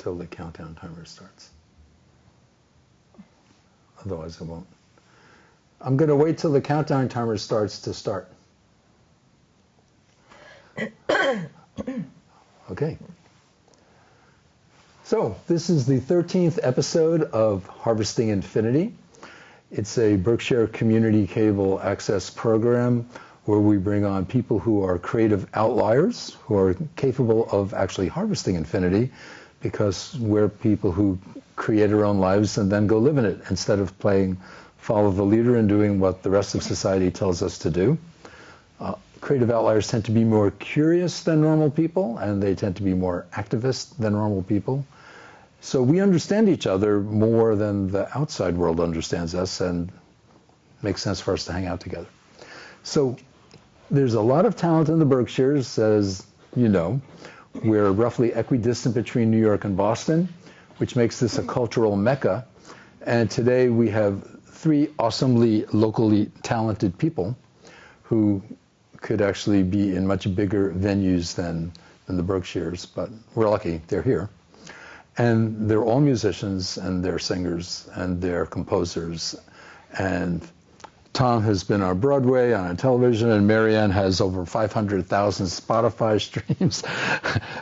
till the countdown timer starts. Otherwise I won't. I'm going to wait till the countdown timer starts to start. Okay. So this is the 13th episode of Harvesting Infinity. It's a Berkshire Community Cable Access program where we bring on people who are creative outliers, who are capable of actually harvesting infinity, because we're people who create our own lives and then go live in it instead of playing follow the leader and doing what the rest of society tells us to do. Creative outliers tend to be more curious than normal people, and they tend to be more activist than normal people. So we understand each other more than the outside world understands us, and it makes sense for us to hang out together. So there's a lot of talent in the Berkshires, as you know. We're roughly equidistant between New York and Boston, which makes this a cultural mecca. And today we have three awesomely locally talented people who could actually be in much bigger venues than the Berkshires, but we're lucky they're here. And they're all musicians, and they're singers, and they're composers. And Tom has been on Broadway, on television, and Marianne has over 500,000 Spotify streams.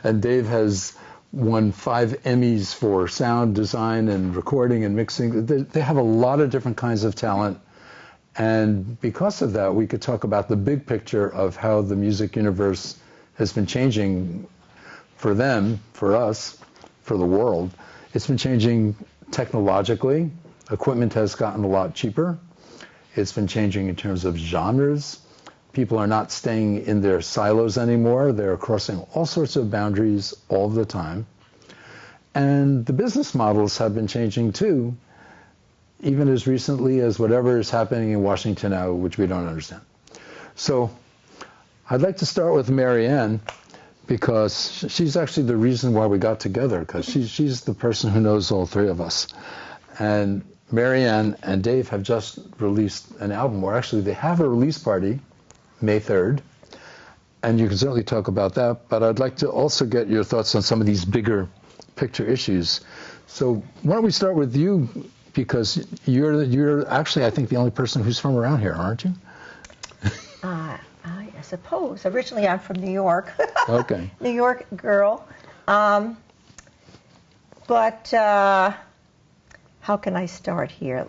And Dave has won 5 Emmys for sound design and recording and mixing. They have a lot of different kinds of talent. And because of that, we could talk about the big picture of how the music universe has been changing for them, for us, for the world. It's been changing technologically. Equipment has gotten a lot cheaper. It's been changing in terms of genres. People are not staying in their silos anymore. They're crossing all sorts of boundaries all the time. And the business models have been changing too, even as recently as whatever is happening in Washington now, which we don't understand. So I'd like to start with Marianne, because she's actually the reason why we got together, because she's the person who knows all three of us. And Marianne and Dave have just released an album, or actually they have a release party, May 3rd, and you can certainly talk about that, but I'd like to also get your thoughts on some of these bigger picture issues. So why don't we start with you, because you're actually, I think, the only person who's from around here, aren't you? I suppose. Originally, I'm from New York. Okay. New York girl. But how can I start here?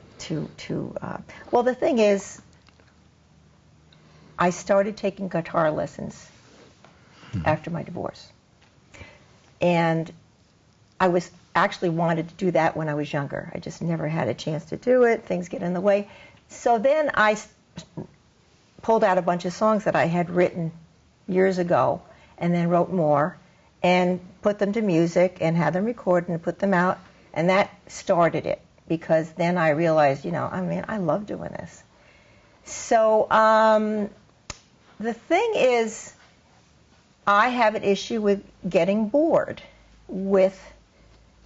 Well, the thing is, I started taking guitar lessons after my divorce. And I was actually wanted to do that when I was younger. I just never had a chance to do it. Things get in the way. So then I pulled out a bunch of songs that I had written years ago, and then wrote more and put them to music and had them recorded and put them out, and that started it, because then I realized, I love doing this. So the thing is, I have an issue with getting bored with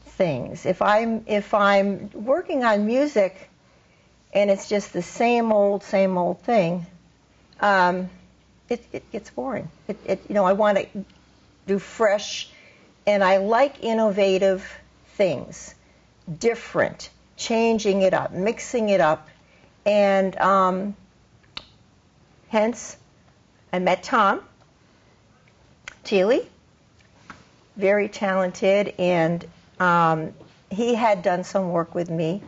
things. If I'm working on music and it's just the same old thing, it gets boring. I want to do fresh, and I like innovative things, different, changing it up, mixing it up, and hence I met Tom Teeley, very talented, and he had done some work with me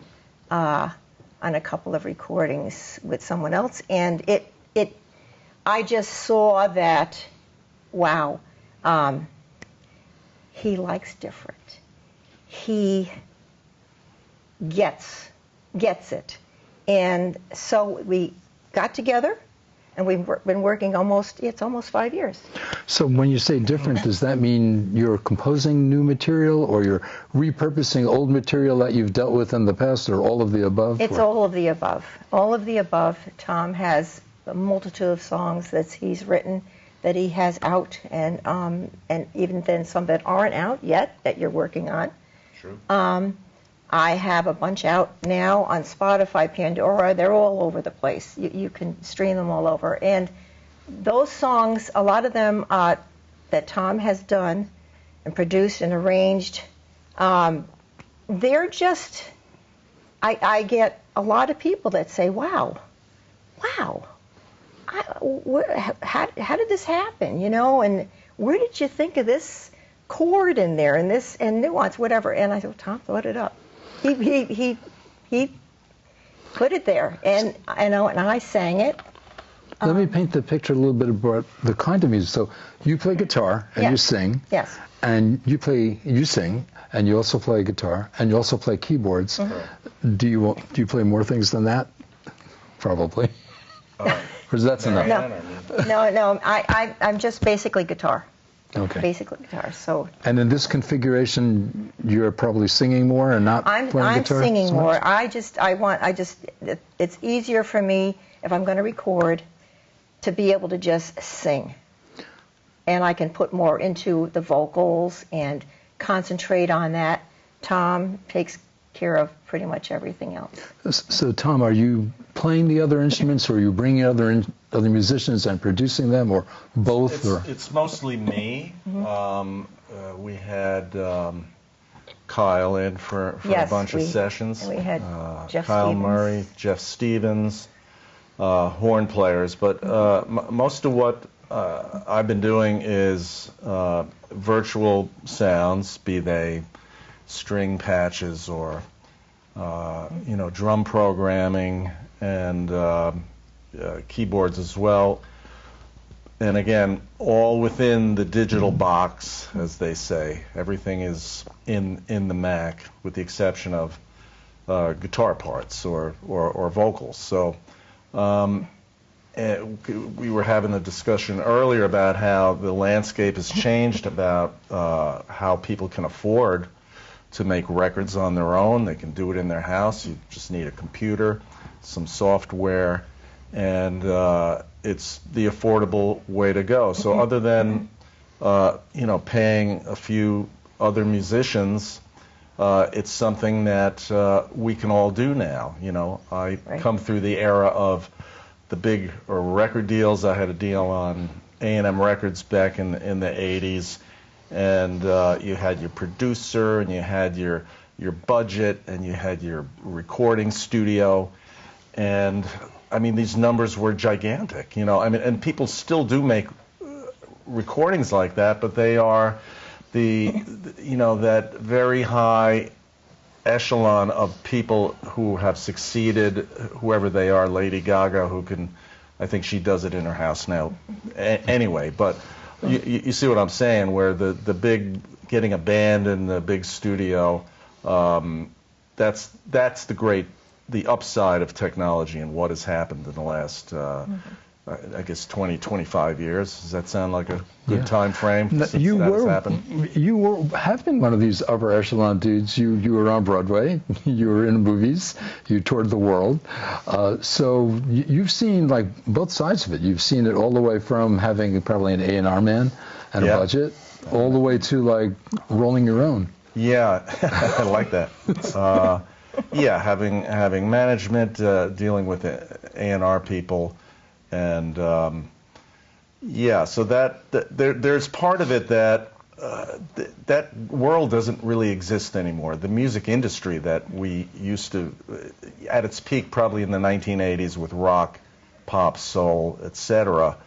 on a couple of recordings with someone else, and I just saw that, wow, he likes different. He gets it. And so we got together, and we've been working it's almost 5 years. So when you say different, does that mean you're composing new material, or you're repurposing old material that you've dealt with in the past, or all of the above? It's all of the above. All of the above. Tom has a multitude of songs that he's written, that he has out, and even then some that aren't out yet that you're working on. True. I have a bunch out now on Spotify, Pandora. They're all over the place. You can stream them all over. And those songs, a lot of them that Tom has done and produced and arranged, They're just, I get a lot of people that say, wow, how did this happen, you know, and where did you think of this chord in there and this and nuance, whatever. And I said, Tom thought it up. He put it there, and I know, and I sang it. Let me paint the picture a little bit about the kind of music. So you play guitar and you sing. Yes. And you sing, and you also play guitar, and you also play keyboards. Mm-hmm. Do you play more things than that? Probably. Or is that enough? No. I'm just basically guitar. Okay. Basically guitar. So. And in this configuration, you're probably singing more and not playing guitar. I'm singing more. It's easier for me if I'm going to record to be able to just sing. And I can put more into the vocals and concentrate on that. Tom takes care of pretty much everything else. So, Tom, are you playing the other instruments, or are you bringing other musicians and producing them, or both? It's mostly me. Mm-hmm. We had Kyle in for a bunch of sessions. We had Jeff Kyle Stevens. Murray, Jeff Stevens, horn players. But most of what I've been doing is virtual sounds, be they string patches or drum programming and keyboards as well. And again, all within the digital box, as they say. Everything is in the Mac, with the exception of guitar parts or vocals. So. We were having a discussion earlier about how the landscape has changed, about how people can afford to make records on their own. They can do it in their house. You just need a computer, some software, and it's the affordable way to go. So other than paying a few other musicians, it's something that we can all do now. I come through the era of the big record deals. I had a deal on A&M Records back in the 80s, and you had your producer, and you had your budget, and you had your recording studio, and I mean these numbers were gigantic. And people still do make recordings like that, but they are that very high echelon of people who have succeeded, whoever they are. Lady Gaga, I think she does it in her house now anyway, but you see what I'm saying, where the big, getting a band in the big studio, that's the upside of technology and what has happened in the last I guess 20, 25 years. Does that sound like a good time frame since that has happened? You have been one of these upper echelon dudes. You were on Broadway. You were in movies. You toured the world. So you've seen like both sides of it. You've seen it all the way from having probably an A&R man and a budget, all the way to like rolling your own. Yeah, I like that. Having management, dealing with A&R people. And so there's part of it that that world doesn't really exist anymore. The music industry that we used to, at its peak probably in the 1980s with rock, pop, soul, etc.,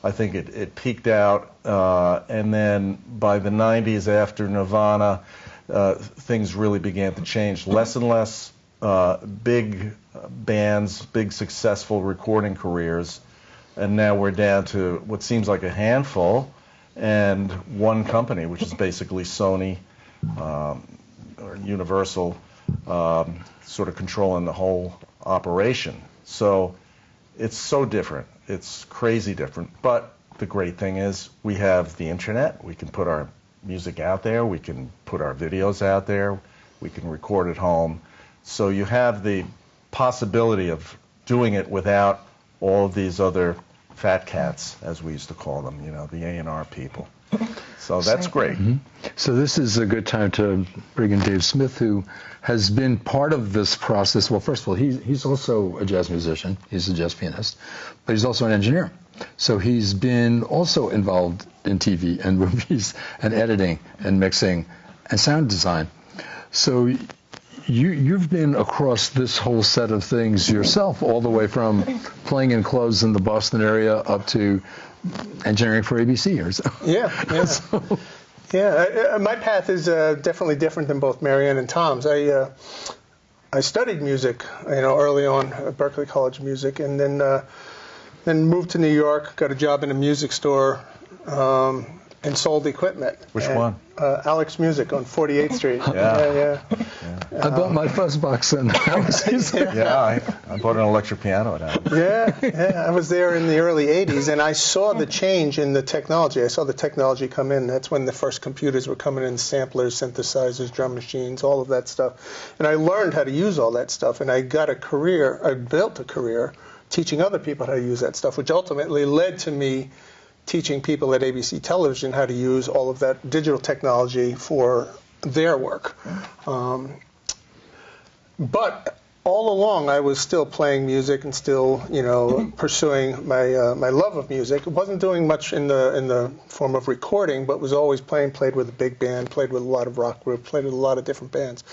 I think it peaked out, and then by the 90s after Nirvana, things really began to change. Less and less big bands, big successful recording careers. And now we're down to what seems like a handful and one company, which is basically Sony or Universal, sort of controlling the whole operation. So it's so different. It's crazy different. But the great thing is we have the internet. We can put our music out there. We can put our videos out there. We can record at home. So you have the possibility of doing it without all of these other fat cats, as we used to call them, the A&R people. So that's great. Mm-hmm. So this is a good time to bring in Dave Smith, who has been part of this process. Well, first of all, he's also a jazz musician. He's a jazz pianist, but he's also an engineer. So he's been also involved in TV and movies and editing and mixing and sound design. So you've been across this whole set of things yourself, all the way from playing in clubs in the Boston area up to engineering for ABC or so. Yeah. So, Yeah, my path is definitely different than both Marianne and Tom's. I studied music, early on at Berklee College of Music, and then moved to New York, got a job in a music store, and sold equipment. Which one? Alex Music on 48th Street. Yeah. I bought my fuzz box and Yeah, I bought an electric piano at Alex. Yeah, I was there in the early 80s, and I saw the change in the technology. I saw the technology come in. That's when the first computers were coming in, samplers, synthesizers, drum machines, all of that stuff. And I learned how to use all that stuff, and I built a career teaching other people how to use that stuff, which ultimately led to me teaching people at ABC Television how to use all of that digital technology for their work. But all along, I was still playing music and still, pursuing my love of music. I wasn't doing much in the form of recording, but was always played with a big band, played with a lot of rock groups, played with a lot of different bands.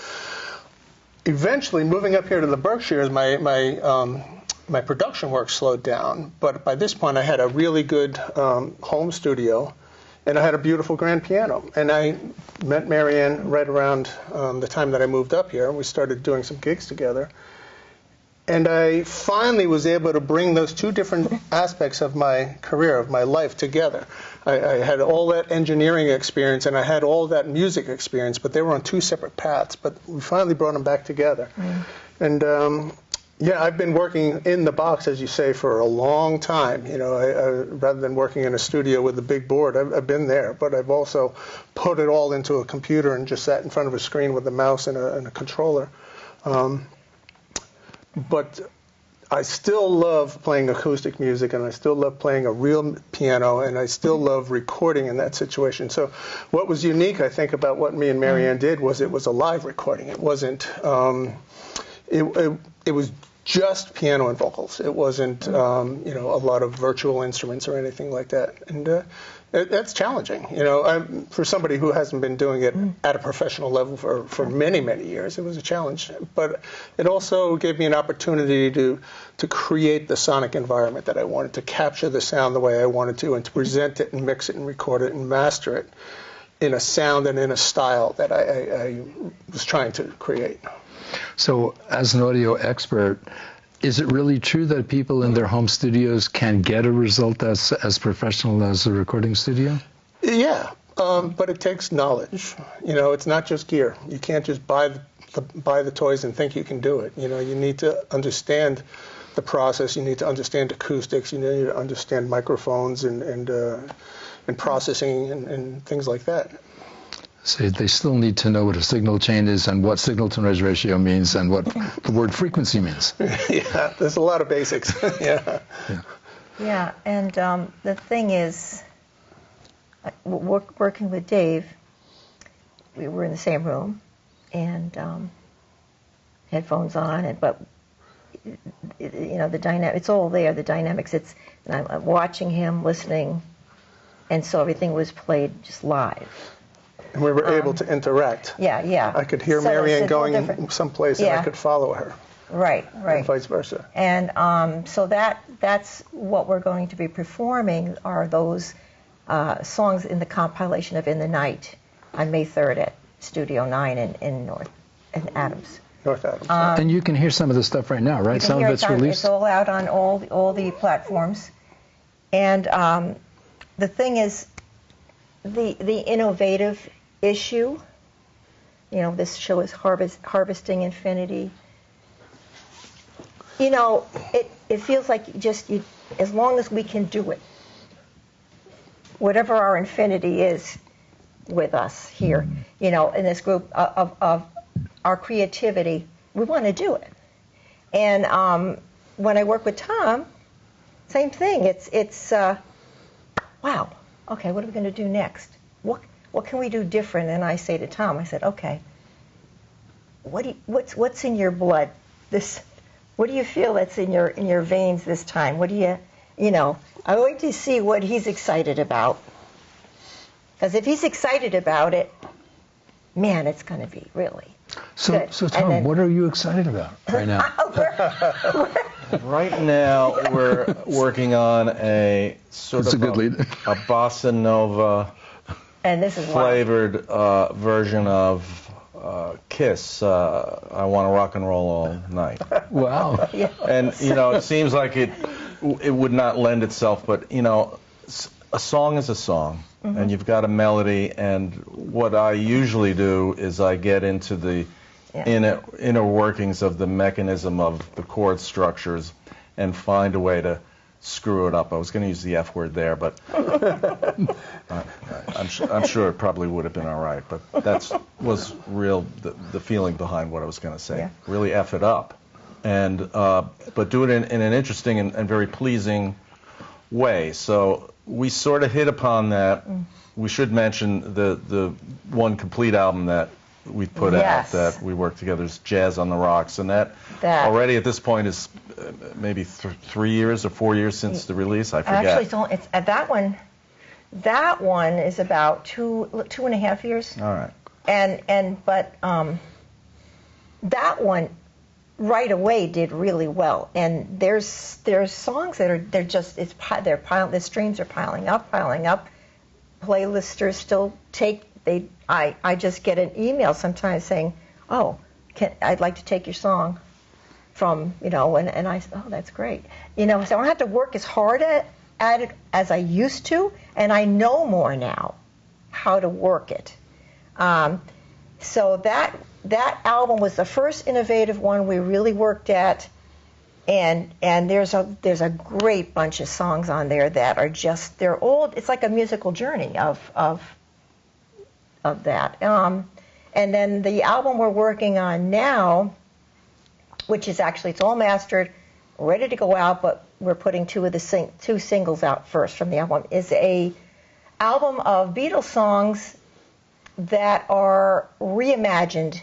Eventually, moving up here to the Berkshires, my production work slowed down, but by this point I had a really good home studio, and I had a beautiful grand piano. And I met Marianne right around the time that I moved up here, and we started doing some gigs together. And I finally was able to bring those two different aspects of my career, of my life, together. I had all that engineering experience, and I had all that music experience, but they were on two separate paths. But we finally brought them back together. And yeah, I've been working in the box, as you say, for a long time. Rather than working in a studio with a big board, I've been there. But I've also put it all into a computer and just sat in front of a screen with a mouse and a controller. But I still love playing acoustic music, and I still love playing a real piano, and I still love recording in that situation. So what was unique, I think, about what me and Marianne did was it was a live recording. It wasn't, it was just piano and vocals. It wasn't, a lot of virtual instruments or anything like that. And that's challenging. For somebody who hasn't been doing it at a professional level for many, many years, it was a challenge. But it also gave me an opportunity to create the sonic environment that I wanted, to capture the sound the way I wanted to, and to present it and mix it and record it and master it in a sound and in a style that I was trying to create. So, as an audio expert, is it really true that people in their home studios can get a result as professional as a recording studio? Yeah, but it takes knowledge. It's not just gear. You can't just buy the toys and think you can do it. You need to understand the process. You need to understand acoustics. You need to understand microphones and processing and things like that. So they still need to know what a signal chain is and what signal-to-noise ratio means and what the word frequency means. Yeah, there's a lot of basics. Yeah, and the thing is, working with Dave, we were in the same room, and headphones on, but the dynamic, it's all there, the dynamics. And I'm watching him, listening, and so everything was played just live. And we were able to interact. Yeah. I could hear Marianne going someplace, and I could follow her. Right. And vice versa. And so that's what we're going to be performing are those songs in the compilation of In the Night on May 3rd at Studio 9 in Adams. North Adams. And you can hear some of the stuff right now, right? Some of it's released? It's all out on all the platforms. And the thing is, the innovative issue, this show is Harvesting Infinity. It feels like as long as we can do it, whatever our infinity is with us here, in this group of our creativity, we want to do it. And when I work with Tom, same thing. It's wow. Okay, what are we going to do next? What can we do different? And I say to Tom, I said, okay, what's in your blood? What do you feel that's in your veins this time? What do I like to see what he's excited about. Because if he's excited about it, man, it's going to be really So Tom, then, what are you excited about right now? Right now, we're working on a sort That's of a good lead. a bossa nova and this is flavored version of Kiss. I Want to Rock and Roll All Night. Wow. Yeah. And it seems like it would not lend itself, but a song is a song, and you've got a melody. And what I usually do is I get into the inner workings of the mechanism of the chord structures and find a way to screw it up. I was going to use the F word there, but I'm sure it probably would have been all right. But that was the feeling behind what I was going to say. Yeah. Really F it up, and but do it in an interesting and very pleasing way. So we sort of hit upon that. We should mention the one complete album that we put out that we worked together is Jazz on the Rocks, and that already at this point is maybe 3 years or 4 years since the release. I forget. Actually, it's that one. That one is about 2.5 years. All right. But that one right away did really well. And there's songs that the streams are piling up. Playlisters still I just get an email sometimes saying, "Oh, I'd like to take your song from," and I said, "Oh, that's great." So I don't have to work as hard at it as I used to, and I know more now how to work it. So that album was the first innovative one we really worked at, and there's a great bunch of songs on there that are they're old. It's like a musical journey of that. And then the album we're working on now, which is it's all mastered, ready to go out, but we're putting two singles out first from the album, is a album of Beatles songs that are reimagined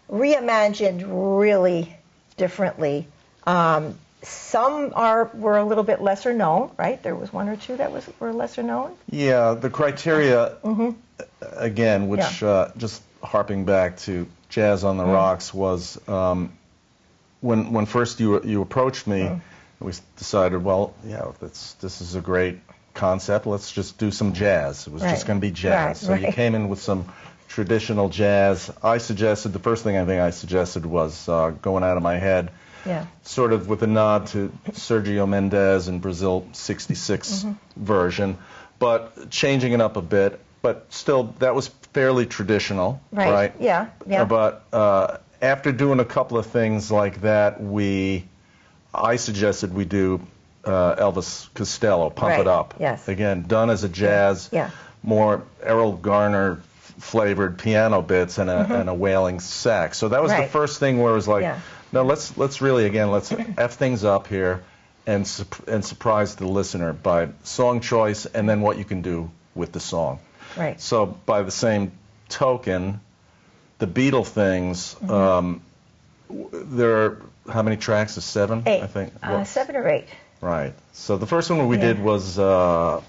really differently. Some were a little bit lesser known, right? There was one or two that were lesser known. Yeah, the criteria, again, which just harping back to Jazz on the Rocks, was when first you approached me, we decided, well, this is a great concept. Let's just do some jazz. It was just going to be jazz. So you came in with some traditional jazz. The first thing I suggested was Going Out of My Head. Yeah. Sort of with a nod to Sergio Mendes and Brazil 66 version, but changing it up a bit. But still, that was fairly traditional, right? Yeah. But after doing a couple of things like that, I suggested we do Elvis Costello, Pump It Up. Yes. Again, done as a jazz, more Errol Garner flavored piano bits and a wailing sax. So that was the first thing where it was like, no, let's really let's F things up here and surprise the listener by song choice and then what you can do with the song. Right. So by the same token, the Beatle things, there are how many tracks? 7, 8. I think. 7 or 8. Right. So the first one we did was The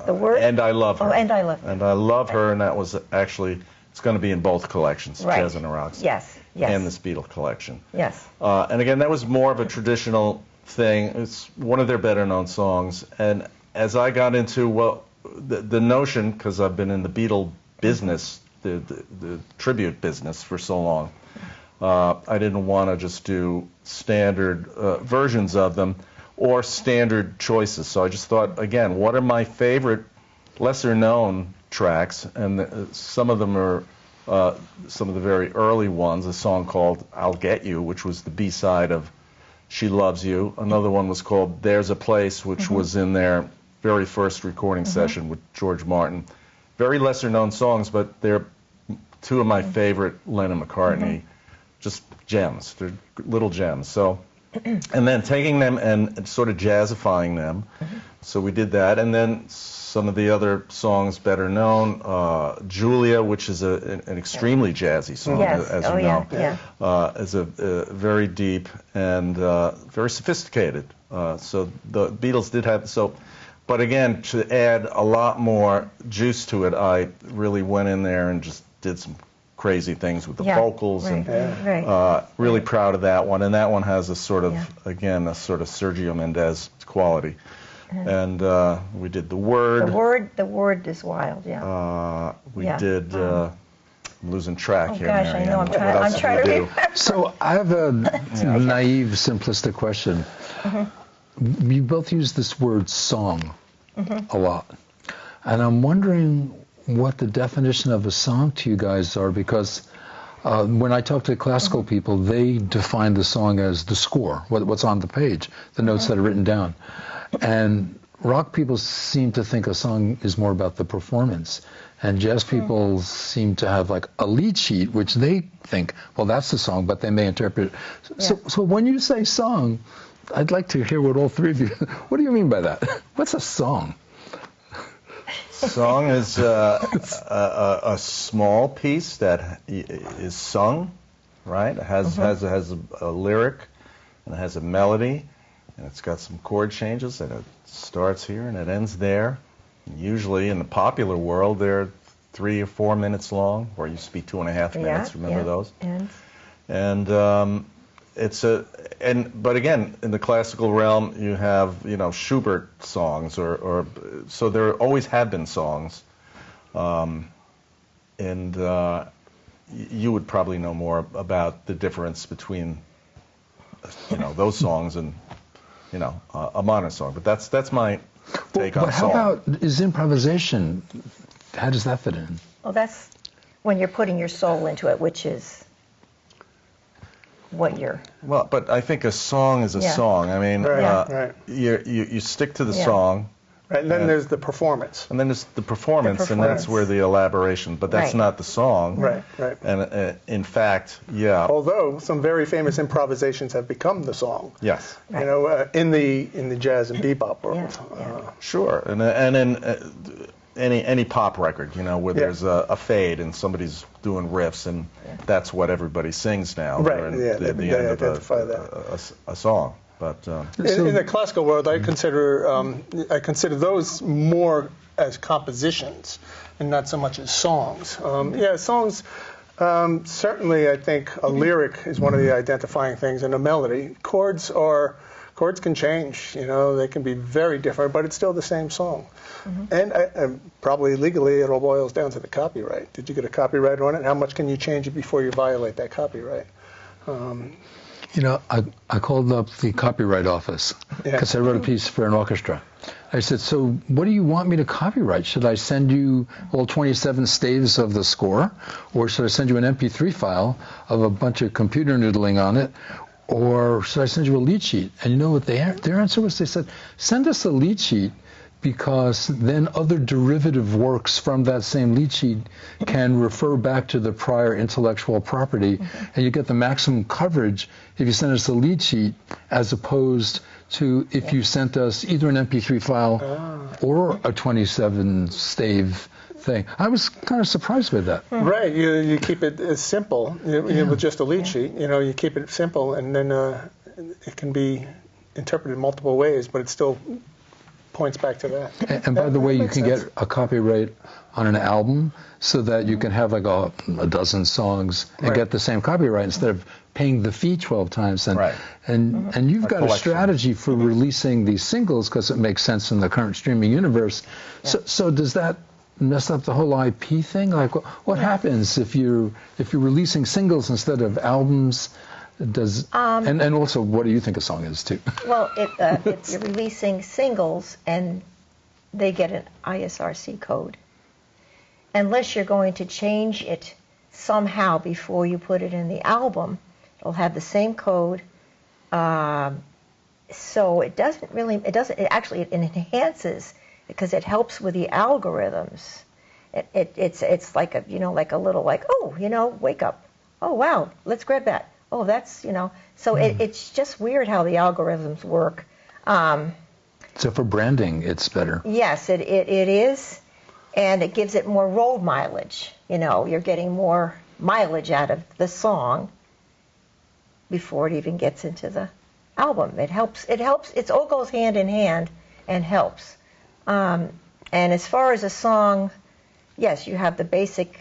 Word? And I Love Her. Oh, And I Love Her. And I Love Her, and that was it's going to be in both collections, Jazz on the Rocks. Yes. And this Beatle collection. Yes. And again, that was more of a traditional thing. It's one of their better-known songs. And as I got into, the notion, because I've been in the Beatle business, the tribute business for so long, I didn't want to just do standard versions of them or standard choices. So I just thought, again, what are my favorite lesser-known tracks? And some of them are some of the very early ones, a song called I'll Get You, which was the B-side of She Loves You. Another one was called There's a Place, which was in their very first recording session with George Martin. Very lesser-known songs, but they're two of my favorite Lennon-McCartney, just gems. They're little gems. So, and then taking them and sort of jazzifying them. So we did that, and then some of the other songs better known. Julia, which is an extremely jazzy song, as you know, is a very deep and very sophisticated. So the Beatles did have but again, to add a lot more juice to it, I really went in there and just did some crazy things with the Yeah, vocals, right, and right. really proud of that one. And that one has a sort of, Yeah. again, a sort of Sergio Mendes quality. And we did The Word. The word is wild, yeah. We Yeah. did, I'm losing track here, gosh, I Marianne. know, I'm trying to remember. So I have a naive, simplistic question. You both use this word song a lot. And I'm wondering what the definition of a song to you guys are, because when I talk to classical people, they define the song as the score, what's on the page, the notes that are written down. And rock people seem to think a song is more about the performance. And jazz people seem to have like a lead sheet, which they think, well, that's the song, but they may interpret it. So when you say song, I'd like to hear what all three of you, what do you mean by that? What's a song? Song is a small piece that is sung, right? It has a lyric, and it has a melody, and it's got some chord changes, and it starts here and it ends there. And usually in the popular world, they're 3 or 4 minutes long, or used to be 2.5 minutes. Remember those? And but again, in the classical realm, you have, Schubert songs, or so there always have been songs, and you would probably know more about the difference between, those songs and, a modern song. But that's my take on But how song. about, is improvisation, how does that fit in? Well, that's when you're putting your soul into it, which is what you're... Well, but I think a song is a song. I mean, Right. you stick to the song. Right, and then there's the performance. And then there's the performance, and that's where the elaboration, but that's not the song. Right. And in fact, Although some very famous improvisations have become the song. Yes. In the jazz and bebop world. Sure. And in any pop record, where there's a fade and somebody's doing riffs, and that's what everybody sings now. Right, The they end of identify that. a song. But in the classical world, I consider those more as compositions and not so much as songs. Songs. Certainly, I think a lyric is one of the identifying things, and a melody. Chords can change. They can be very different, but it's still the same song. And probably legally, it all boils down to the copyright. Did you get a copyright on it? How much can you change it before you violate that copyright? I called up the copyright office because I wrote a piece for an orchestra. I said, so what do you want me to copyright? Should I send you all 27 staves of the score? Or should I send you an MP3 file of a bunch of computer noodling on it? Or should I send you a lead sheet? And you know what their answer was? They said, send us a lead sheet, because then other derivative works from that same lead sheet can refer back to the prior intellectual property, and you get the maximum coverage if you send us a lead sheet, as opposed to if you sent us either an MP3 file or a 27 stave thing. I was kind of surprised by that. Right, you keep it simple with just a lead sheet. You keep it simple, and then it can be interpreted multiple ways, but it still points back to that. And by the way, you can get a copyright on an album, so that you can have like a dozen songs and get the same copyright instead of paying the fee 12 times. And you've got a strategy for releasing these singles because it makes sense in the current streaming universe. So does that mess up the whole IP thing? Like, what happens if you're releasing singles instead of albums? And also, what do you think a song is too? Well, if you're releasing singles and they get an ISRC code, unless you're going to change it somehow before you put it in the album, it'll have the same code. So it enhances, because it helps with the algorithms. It's like a little wake up. Oh wow, let's grab that. Oh, that's, so it's just weird how the algorithms work. So for branding, it's better. Yes, it is, and it gives it more road mileage. You're getting more mileage out of the song before it even gets into the album. It helps. It all goes hand in hand and helps. And as far as a song, yes, you have the basic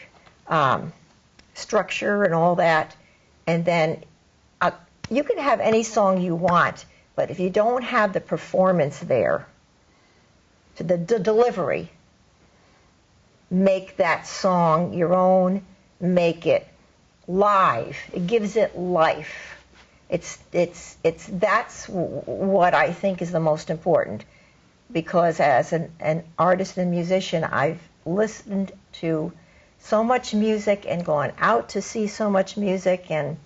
structure and all that, and then you can have any song you want, but if you don't have the performance there, the delivery, make that song your own, make it live. It gives it life. That's what I think is the most important, because as an artist and musician, I've listened to so much music and gone out to see so much music, and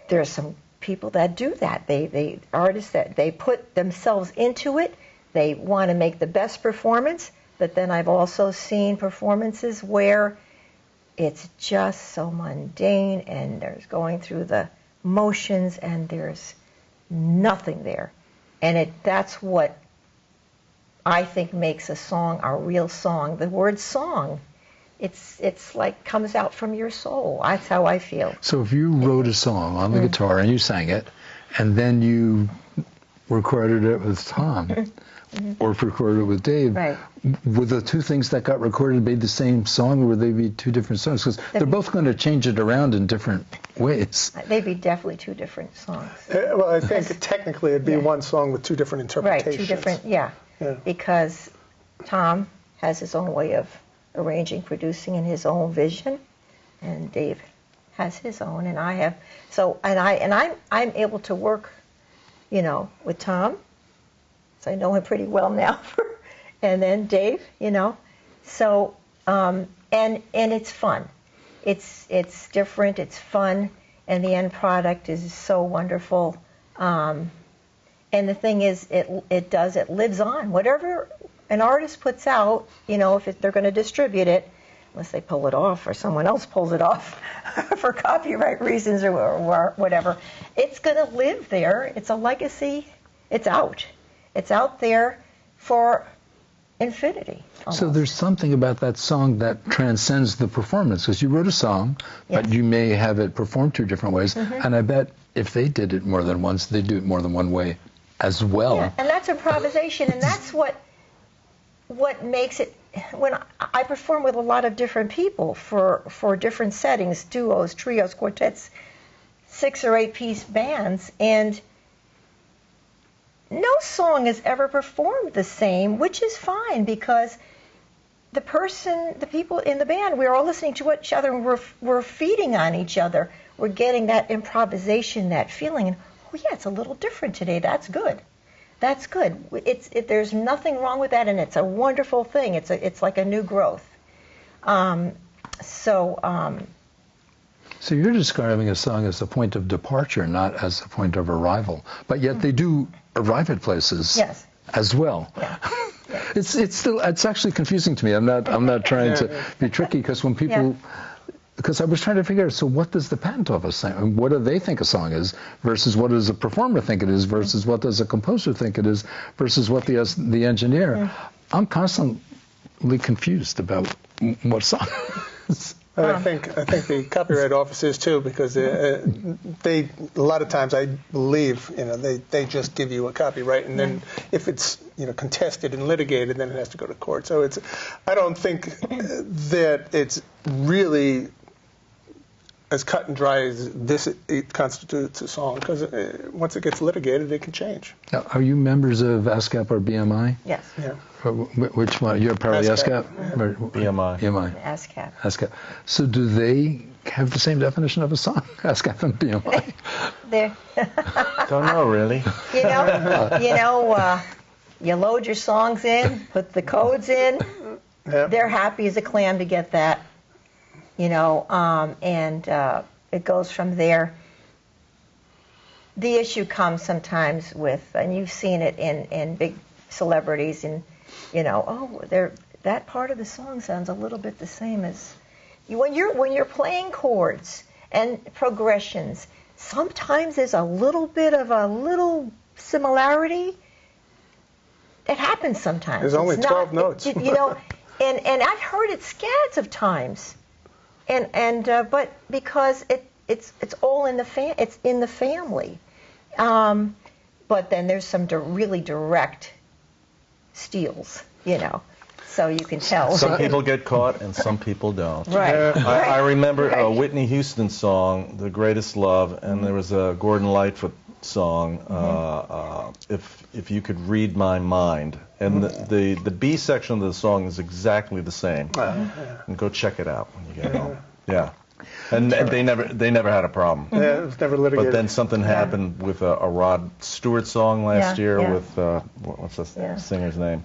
there's some people that do that. They artists that they put themselves into it. They want to make the best performance, but then I've also seen performances where it's just so mundane and there's going through the motions and there's nothing there. And that's what I think makes a song a real song. The word song, it's like comes out from your soul. That's how I feel. So if you wrote a song on the guitar and you sang it, and then you recorded it with Tom, or recorded it with Dave, right, were the two things that got recorded made the same song, or would they be two different songs? Because they're both going to change it around in different ways. They'd be definitely two different songs. Well, I think technically it'd be one song with two different interpretations. Right, two different, yeah. Because Tom has his own way of arranging, producing, and his own vision, and Dave has his own, and I have. So, I'm able to work, with Tom. So I know him pretty well now, and then Dave, So, and it's fun. It's different. It's fun, and the end product is so wonderful. And the thing is, it lives on. Whatever an artist puts out, if they're going to distribute it, unless they pull it off or someone else pulls it off for copyright reasons or whatever, it's going to live there. It's a legacy. It's out. It's out there for infinity. Almost. So there's something about that song that transcends the performance, because you wrote a song, but you may have it performed two different ways, and I bet if they did it more than once, they'd do it more than one way as well. Yeah, and that's improvisation, and that's what makes it. When I perform with a lot of different people for different settings, duos, trios, quartets, 6 or 8 piece bands, and no song is ever performed the same, which is fine, because the people in the band, we're all listening to each other, and we're feeding on each other. We're getting that improvisation, that feeling, and it's a little different today. That's good. That's good. There's nothing wrong with that, and it's a wonderful thing. It's like a new growth. So you're describing a song as a point of departure, not as a point of arrival. But yet they do arrive at places as well. Yeah. It's actually confusing to me. I'm not trying to be tricky, because when people. Because I was trying to figure out, so what does the patent office say? And what do they think a song is versus what does a performer think it is versus what does a composer think it is versus what the engineer? I'm constantly confused about what song is. I think the copyright office is too, because they a lot of times, I believe, they just give you a copyright, and then if it's contested and litigated, then it has to go to court. So I don't think that it's really as cut and dry as it constitutes a song, because once it gets litigated, it can change. Now, are you members of ASCAP or BMI? Yes. Yeah. Which one? You're part of the ASCAP? BMI. ASCAP. ASCAP. So do they have the same definition of a song, ASCAP and BMI? Don't know, really. You load your songs in, put the codes in. Yeah. They're happy as a clam to get that. And it goes from there. The issue comes sometimes with, and you've seen it in big celebrities, and that part of the song sounds a little bit the same as when you're playing chords and progressions. Sometimes there's a little bit of a little similarity. It happens sometimes. There's only 12 notes. And I've heard it scads of times. But because it's all in the family. But then there's some really direct steals, so you can tell. Some people get caught and some people don't. Right. I remember a Right. Whitney Houston song, "The Greatest Love," and there was a Gordon Lightfoot song, "If You Could Read My Mind," and the B section of the song is exactly the same. And go check it out when you get home. Yeah. And they never had a problem. Yeah, it was never litigated. But then something happened with a Rod Stewart song last year Yeah. with what's the singer's name?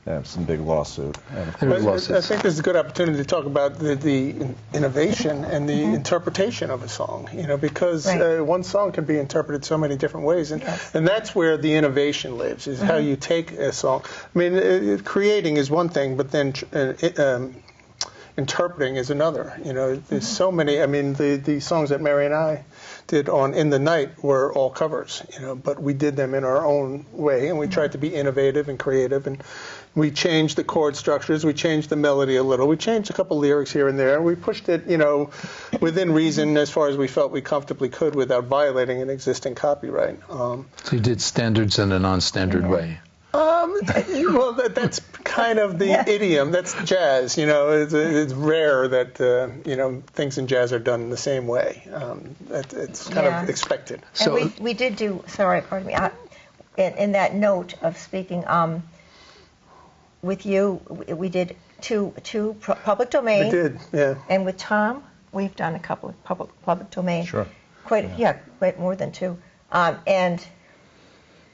Yeah, some big lawsuit. And of There was course, I think this is a good opportunity to talk about the innovation and the interpretation of a song. You know, because one song can be interpreted so many different ways, and that's where the innovation lives. Is how you take a song. I mean, creating is one thing, but then interpreting is another. You know, there's so many. I mean, the songs that Mary and I did on "In the Night" were all covers. You know, but we did them in our own way, and we tried to be innovative and creative, and we changed the chord structures, we changed the melody a little, we changed a couple lyrics here and there, and we pushed it, you know, within reason as far as we felt we comfortably could without violating an existing copyright. So you did standards in a non-standard way. Well, that's kind of the idiom. That's jazz. You know, it's rare that you know, things in jazz are done the same way. It's kind of expected. So and we did do. Sorry, pardon me. In that note of speaking, with you, we did two public domain. We did, yeah. And with Tom, we've done a couple of public domain. Sure. Quite more than two. And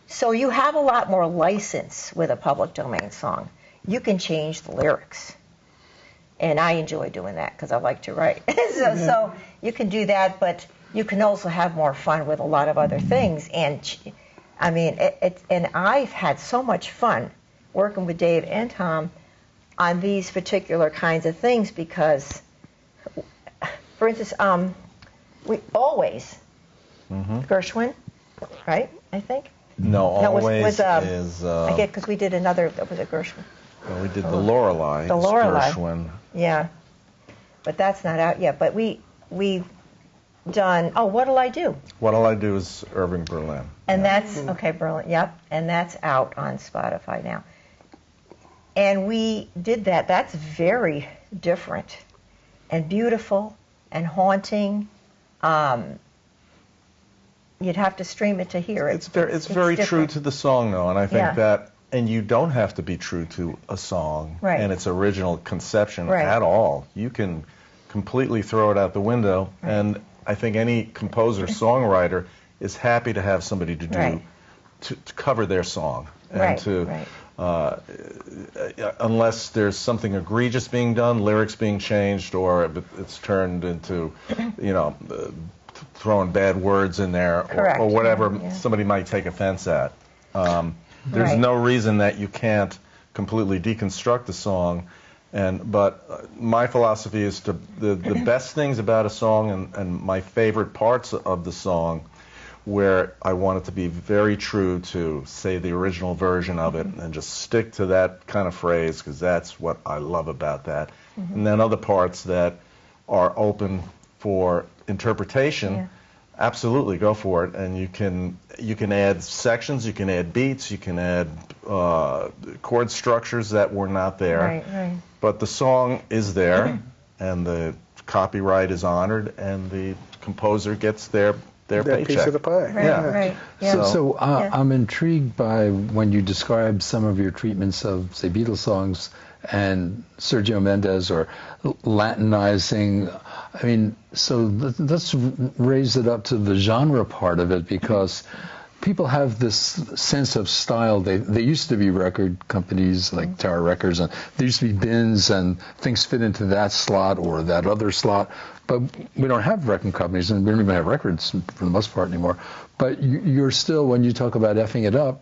so you have a lot more license with a public domain song. You can change the lyrics. And I enjoy doing that because I like to write. So you can do that, but you can also have more fun with a lot of other things. And I mean, and I've had so much fun working with Dave and Tom on these particular kinds of things because, for instance, we always Gershwin, right? I think. No, always was, is. I get because we did another. Was it Gershwin? Well, we did the Lorelei. The Lorelei. Gershwin. Yeah, but that's not out yet. But we've done. Oh, What'll I Do? What'll I Do is Irving Berlin. And that's okay, Berlin. Yep, and that's out on Spotify now. And we did that. That's very different and beautiful and haunting. You'd have to stream it to hear it. It's very true to the song, though, and I think that, and you don't have to be true to a song and its original conception at all. You can completely throw it out the window, and I think any composer, songwriter is happy to have somebody to do to cover their song and unless there's something egregious being done, lyrics being changed, or it's turned into, you know, throwing bad words in there or whatever somebody might take offense at. There's no reason that you can't completely deconstruct the song. But my philosophy is the best things about a song and my favorite parts of the song, where I want it to be very true to, say, the original version of it, and just stick to that kind of phrase, because that's what I love about that. And then other parts that are open for interpretation, absolutely go for it. And you can add sections, you can add beats, you can add chord structures that were not there. But the song is there, and the copyright is honored, and the composer gets their paycheck. Piece of the pie. So I'm intrigued by when you describe some of your treatments of, say, Beatles songs and Sergio Mendes or Latinizing. I mean, so let's raise it up to the genre part of it, because people have this sense of style. They used to be record companies like Tower Records, and there used to be bins and things fit into that slot or that other slot. But we don't have record companies, and we don't even have records for the most part anymore. But you're still, when you talk about effing it up,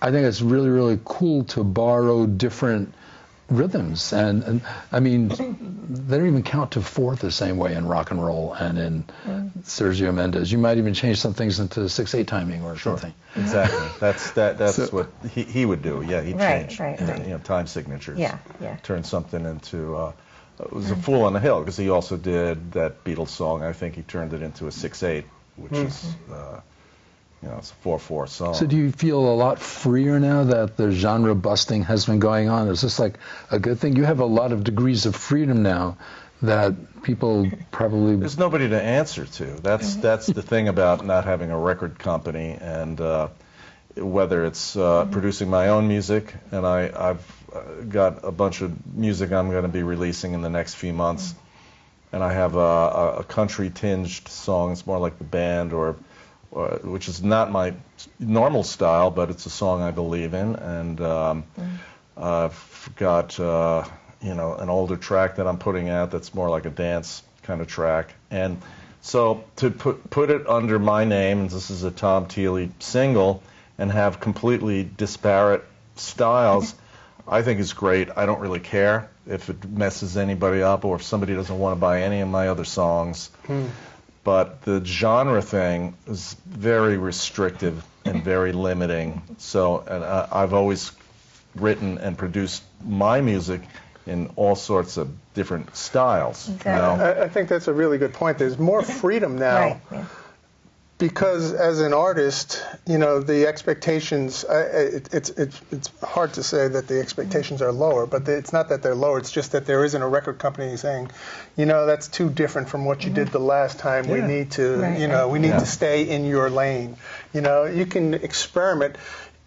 I think it's really, really cool to borrow different rhythms. And I mean, they don't even count to fourth the same way in rock and roll and in Sergio Mendes. You might even change some things into 6/8 timing or something. Exactly. That's so, what he would do. Yeah, he'd change you know, time signatures. Turn something into it was a Fool on the Hill, because he also did that Beatles song. I think he turned it into a 6/8, which is you it's a 4/4 song. So do you feel a lot freer now that the genre busting has been going on? Is this like a good thing? You have a lot of degrees of freedom now that people probably... There's nobody to answer to. That's the thing about not having a record company, and whether it's producing my own music, and I've got a bunch of music I'm going to be releasing in the next few months, and I have a country-tinged song. It's more like the band, or which is not my normal style, but it's a song I believe in, and I've got an older track that I'm putting out that's more like a dance kind of track, and so to put it under my name, and this is a Tom Teeley single, and have completely disparate styles, I think is great. I don't really care if it messes anybody up or if somebody doesn't want to buy any of my other songs. But the genre thing is very restrictive and very limiting. So, and I've always written and produced my music in all sorts of different styles. Exactly. I think that's a really good point. There's more freedom now. Right. Yeah. Because as an artist, the expectations, it's hard to say that the expectations are lower, but it's not that they're lower, it's just that there isn't a record company saying, that's too different from what you did the last time. We need to, we need to stay in your lane. You can experiment.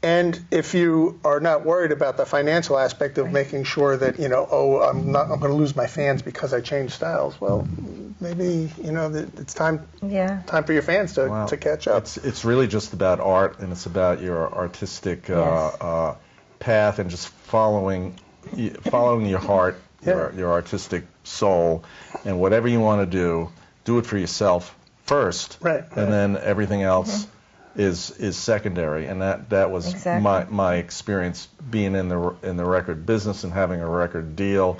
And if you are not worried about the financial aspect of making sure that, I'm going to lose my fans because I changed styles, well, maybe, it's time for your fans to catch up. It's really just about art, and it's about your artistic path, and just following your heart, your artistic soul, and whatever you want to do it for yourself first, and then everything else is secondary. And that was my experience being in the record business and having a record deal.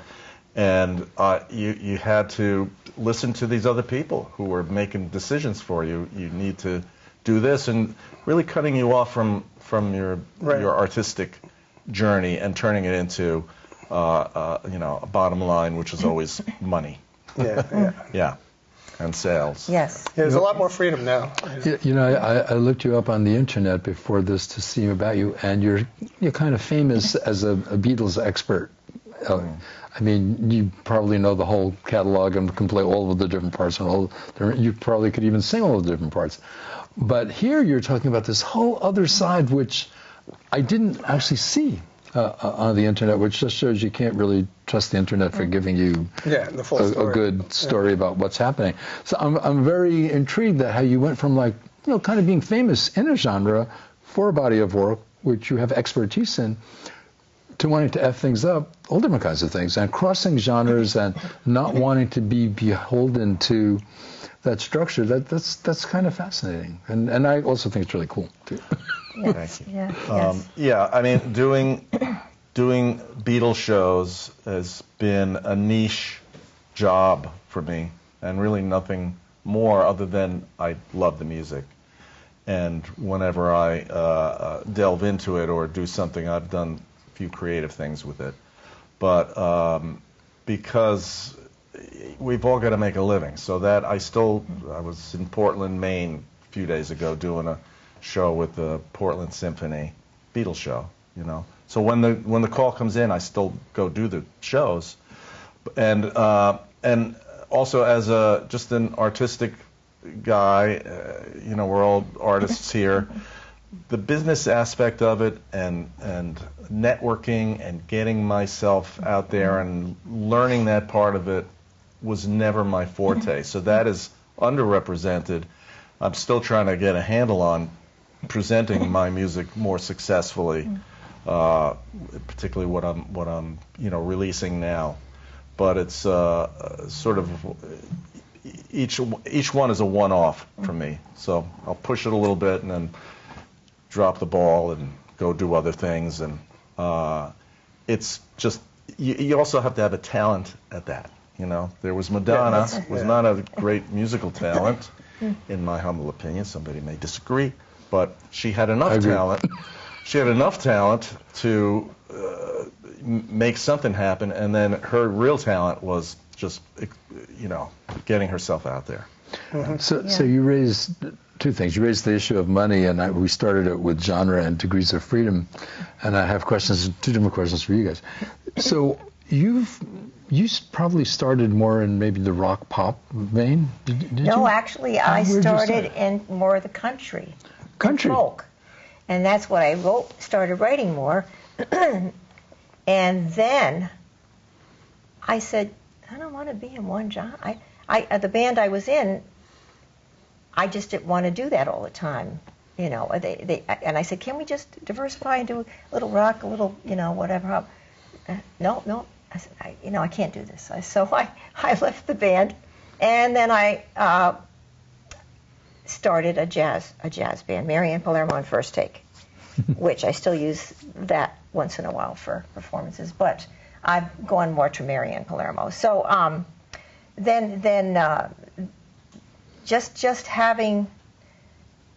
And you had to listen to these other people who were making decisions for you. You need to do this, and really cutting you off from your artistic journey and turning it into a bottom line, which is always money. And sales. Yes. There's a lot more freedom now. I looked you up on the internet before this to see about you, and you're kind of famous as a Beatles expert. I mean, you probably know the whole catalog and can play all of the different parts, and you probably could even sing all of the different parts. But here you're talking about this whole other side, which I didn't actually see on the internet, which just shows you can't really trust the internet for giving you the full story. A good story about what's happening. So I'm very intrigued at how you went from kind of being famous in a genre for a body of work, which you have expertise in, to wanting to F things up, all different kinds of things, and crossing genres and not wanting to be beholden to that structure. That's kind of fascinating. And I also think it's really cool, too. Yes. I mean, doing Beatles shows has been a niche job for me, and really nothing more other than I love the music. And whenever I delve into it or do something, I've done a few creative things with it. But because we've all got to make a living, so that I was in Portland, Maine a few days ago doing a show with the Portland Symphony, Beatles show, So when the call comes in, I still go do the shows, and also as just an artistic guy, we're all artists here. The business aspect of it and networking and getting myself out there and learning that part of it was never my forte. So that is underrepresented. I'm still trying to get a handle on presenting my music more successfully, particularly what I'm releasing now. But it's sort of each one is a one-off for me. So I'll push it a little bit and then drop the ball and go do other things. And it's just you also have to have a talent at that. There was Madonna was not a great musical talent, in my humble opinion. Somebody may disagree. But she had enough talent. She had enough talent to make something happen, and then her real talent was just, getting herself out there. So you raised two things. You raised the issue of money, and we started it with genre and degrees of freedom. And I have two different questions for you guys. So you probably started more in maybe the rock pop vein. Did No, you? actually, I started in more of the country. Folk. And that's what I started writing more. And then I said, I don't want to be in one genre. The band I was in, I just didn't want to do that all the time. And I said, can we just diversify and do a little rock, a little, whatever. No. I said, I can't do this. So I left the band, and then I started a jazz band, Ann Palermo and First Take, which I still use that once in a while for performances, but I've gone more to Ann Palermo. So then just having,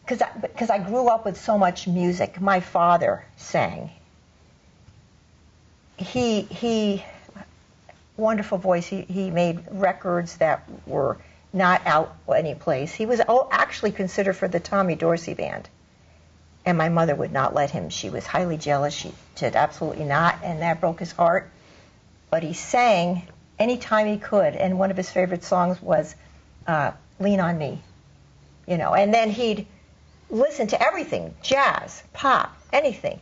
because I grew up with so much music. My father sang. He wonderful voice. He made records that were not out anyplace. He was actually considered for the Tommy Dorsey band, and my mother would not let him. She was highly jealous. She said absolutely not, and that broke his heart. But he sang anytime he could, and one of his favorite songs was "Lean on Me," And then he'd listen to everything, jazz, pop, anything,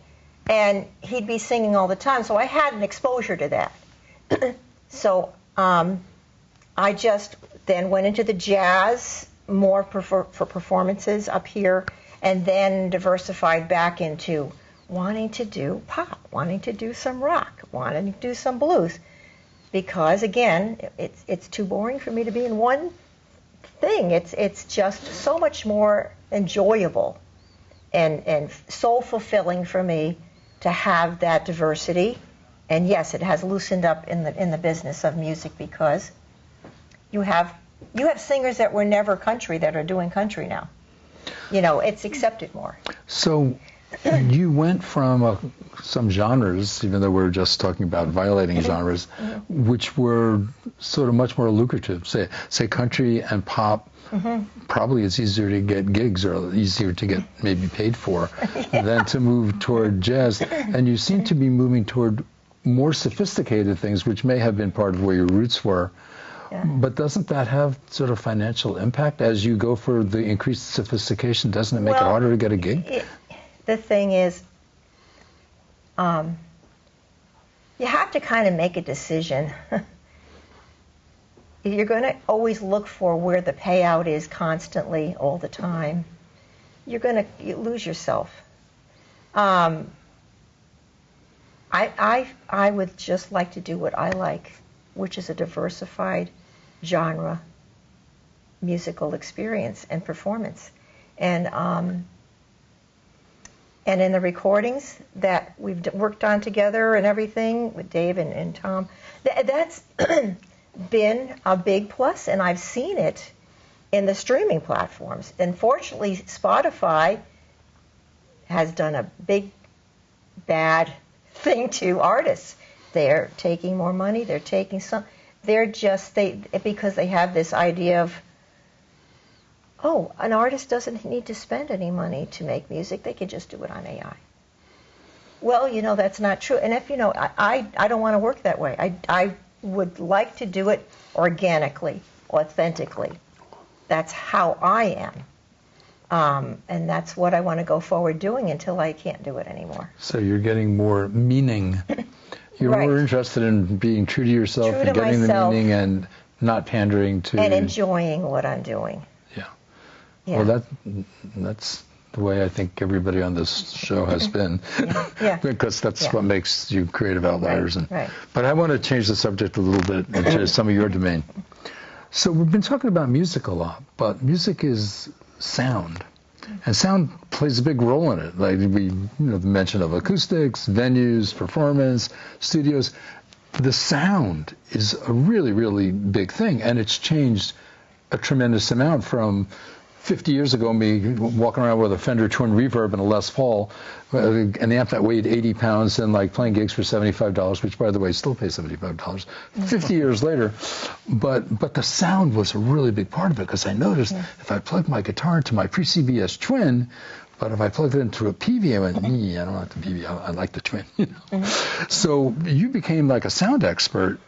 and he'd be singing all the time. So I had an exposure to that. So I just then went into the jazz more for performances up here, and then diversified back into wanting to do pop, wanting to do some rock, wanting to do some blues, because again, it's too boring for me to be in one thing. It's just so much more enjoyable and so fulfilling for me to have that diversity. And yes, it has loosened up in the business of music, because you have singers that were never country that are doing country now. It's accepted more. So you went from some genres, even though we're just talking about violating genres, which were sort of much more lucrative. Say country and pop. Probably it's easier to get gigs, or easier to get maybe paid for, than to move toward jazz. And you seem to be moving toward more sophisticated things, which may have been part of where your roots were. Yeah. But doesn't that have sort of financial impact as you go for the increased sophistication? Doesn't it make it harder to get a gig? The thing is, you have to kind of make a decision. You're going to always look for where the payout is constantly, all the time. You're going to lose yourself. I would just like to do what I like, which is a diversified genre musical experience and performance. And in the recordings that we've worked on together and everything with Dave and Tom, that's been a big plus, and I've seen it in the streaming platforms. Unfortunately, Spotify has done a big bad thing to artists. They're taking more money. They're taking some. Because they have this idea of, an artist doesn't need to spend any money to make music. They can just do it on AI. Well, that's not true. And if I don't want to work that way. I would like to do it organically, authentically. That's how I am. And that's what I want to go forward doing until I can't do it anymore. So you're getting more meaning. You're more interested in being true to yourself and getting the meaning and not pandering to... And enjoying what I'm doing. Yeah. Well, that's the way I think everybody on this show has been. Because that's what makes you creative outliers. Right. But I want to change the subject a little bit into some of your domain. So we've been talking about music a lot, but music is sound. And sound plays a big role in it. Like the mention of acoustics, venues, performance, studios. The sound is a really, really big thing, and it's changed a tremendous amount from 50 years ago, me walking around with a Fender Twin Reverb and a Les Paul, an amp that weighed 80 pounds, and like playing gigs for $75, which, by the way, still pays $75, 50 years later. But the sound was a really big part of it, because I noticed if I plugged my guitar into my pre-CBS Twin, but if I plugged it into a PV, I went, I don't like the PV, I like the Twin. You know? So you became like a sound expert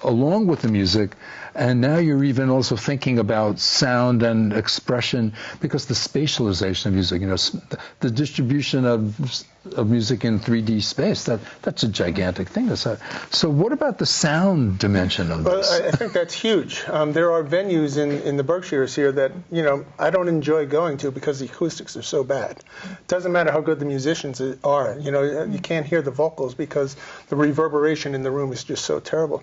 along with the music, and now you're even also thinking about sound and expression, because the spatialization of music, you know, the distribution of music in 3D space, that's a gigantic thing. So what about the sound dimension of this? Well, I think that's huge. There are venues in the Berkshires here that, you know, I don't enjoy going to because the acoustics are so bad. It doesn't matter how good the musicians are. You know, you can't hear the vocals because the reverberation in the room is just so terrible.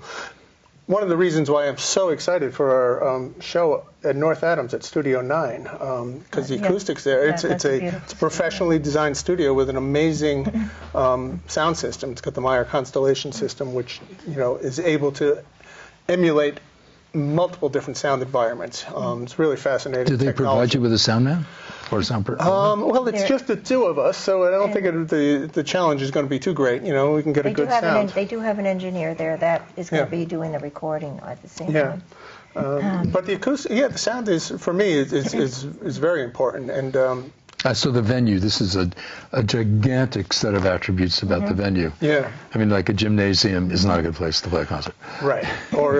One of the reasons why I'm so excited for our show at North Adams at Studio 9, because the acoustics there, it's a professionally designed studio with an amazing sound system. It's got the Meyer Constellation system, which, you know, is able to emulate multiple different sound environments. It's really fascinating. Do they provide you with a sound man? Or sound well, it's just the two of us, so I don't think the challenge is going to be too great. You know, we can get a good sound. They do have an engineer there that is going to be doing the recording at the same time. But the acoustic, the sound is, for me, is very important. And so the venue, this is a gigantic set of attributes about the venue. Yeah. I mean, like a gymnasium is not a good place to play a concert. Right. Or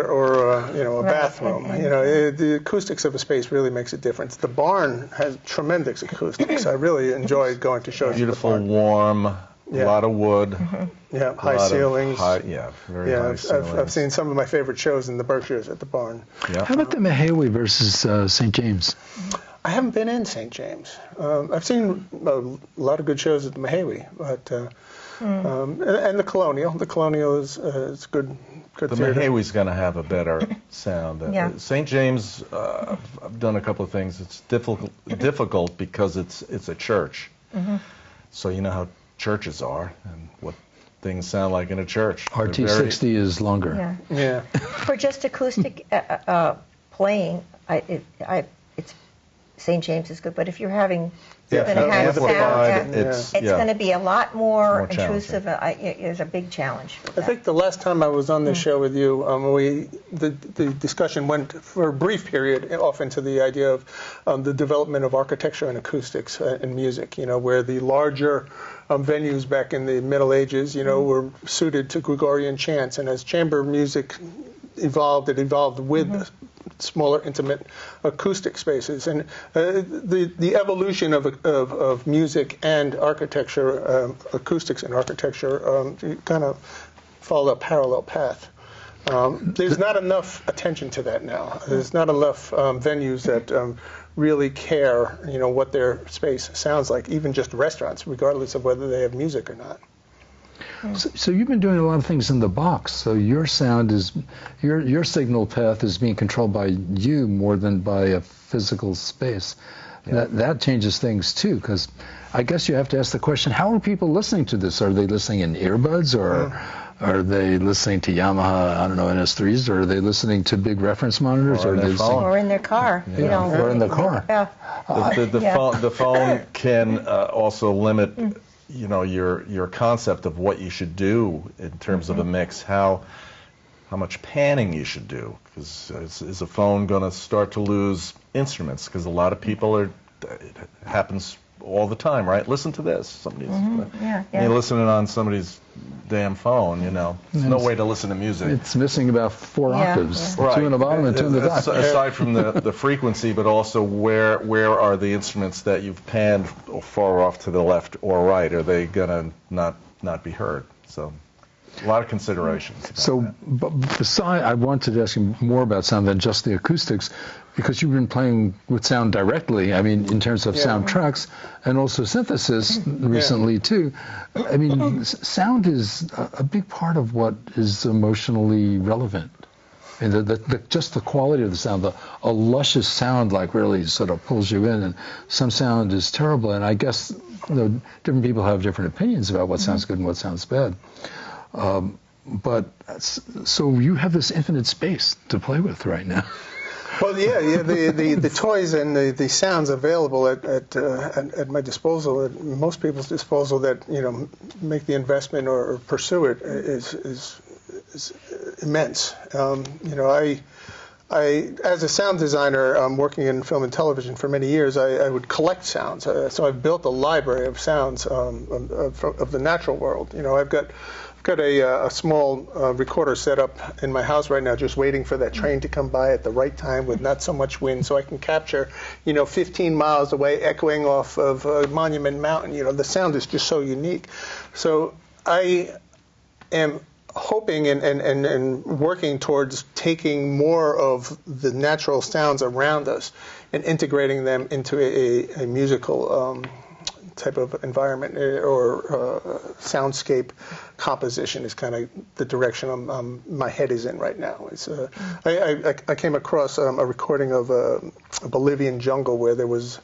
you know, a bathroom. You know, the acoustics of a space really makes a difference. The barn has tremendous acoustics. I really enjoyed going to shows. Beautiful, warm, a lot of wood. Yeah, high ceilings. Very high ceilings. I've seen some of my favorite shows in the Berkshires at the barn. Yeah. How about the Mahawi versus St. James? I haven't been in St. James. I've seen a lot of good shows at the Mahawi, but and the Colonial. The Colonial is good. The theater. Mahawi's going to have a better sound. St. James, I've done a couple of things. It's difficult because it's a church. So you know how churches are and what things sound like in a church. RT60 is longer. Yeah. For just acoustic playing, it's St. James is good, but if you're having going to have sound, it's going to be a lot more intrusive. It's a big challenge. I think the last time I was on this show with you, the discussion went for a brief period off into the idea of the development of architecture and acoustics in music. You know, where the larger venues back in the Middle Ages, you know, were suited to Gregorian chants, and as chamber music evolved, it evolved with smaller, intimate acoustic spaces, and the evolution of music and architecture, acoustics and architecture, kind of follow a parallel path. There's not enough attention to that now. There's not enough venues that really care, you know, what their space sounds like, even just restaurants, regardless of whether they have music or not. So you've been doing a lot of things in the box. So your sound is, your signal path is being controlled by you more than by a physical space. That changes things too, because I guess you have to ask the question: how are people listening to this? Are they listening in earbuds, or are they listening to Yamaha, I don't know, NS3s, or are they listening to big reference monitors, or in their car? You know, or in the car. The phone can also limit, you know, your concept of what you should do in terms of a mix, how much panning you should do, because is a phone going to start to lose instruments? Because a lot of people it happens all the time, right? Listen to this. Somebody's you're listening on somebody's damn phone, you know. There's no way to listen to music. It's missing about 4 octaves, Right. 2 in the bottom and 2 in the top. Aside from the frequency, but also where are the instruments that you've panned far off to the left or right? Are they going to not be heard? So a lot of considerations. So besides, I wanted to ask you more about sound than just the acoustics, because you've been playing with sound directly, I mean, in terms of soundtracks and also synthesis recently too. I mean, sound is a big part of what is emotionally relevant. And just the quality of the sound, a luscious sound like really sort of pulls you in, and some sound is terrible. And I guess different people have different opinions about what sounds good and what sounds bad. But so you have this infinite space to play with right now. Well, yeah, the toys and the sounds available at my disposal, at most people's disposal, that make the investment or pursue it is immense. I, as a sound designer, working in film and television for many years, I would collect sounds. So I've built a library of sounds of the natural world. I've got a small recorder set up in my house right now, just waiting for that train to come by at the right time with not so much wind, so I can capture, 15 miles away, echoing off of Monument Mountain. The sound is just so unique. So I am hoping and working towards taking more of the natural sounds around us and integrating them into a musical type of environment or soundscape composition is kind of the direction my head is in right now. I came across a recording of a Bolivian jungle where there was,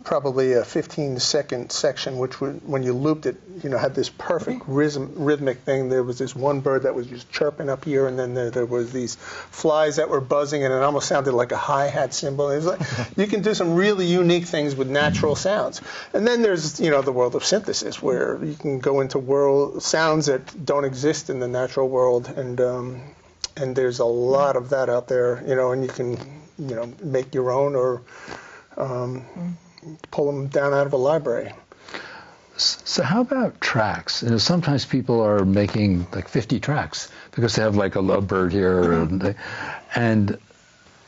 probably a 15-second section, which when you looped it, had this perfect rhythmic thing. There was this one bird that was just chirping up here, and then there was these flies that were buzzing, and it almost sounded like a hi-hat cymbal. It was like, you can do some really unique things with natural sounds. And then there's, the world of synthesis, where you can go into sounds that don't exist in the natural world, and there's a lot of that out there, and you can, make your own or pull them down out of a library. So how about tracks? Sometimes people are making like 50 tracks because they have like a lovebird here, and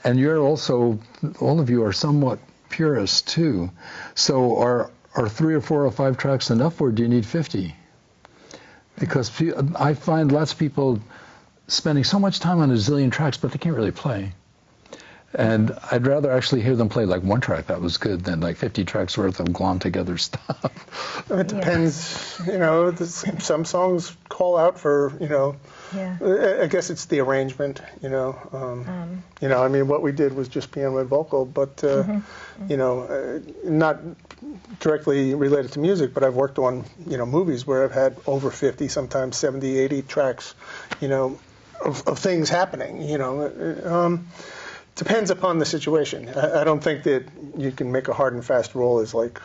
you're also, all of you are somewhat purists too. So are 3 or 4 or 5 tracks enough, or do you need 50? Because I find lots of people spending so much time on a zillion tracks, but they can't really play. And I'd rather actually hear them play like one track that was good than like 50 tracks worth of glommed together stuff. It depends. Some songs call out for, I guess it's the arrangement, I mean, what we did was just piano and vocal, but, not directly related to music, but I've worked on, movies where I've had over 50, sometimes 70, 80 tracks, of things happening, depends upon the situation. I don't think that you can make a hard and fast rule as like,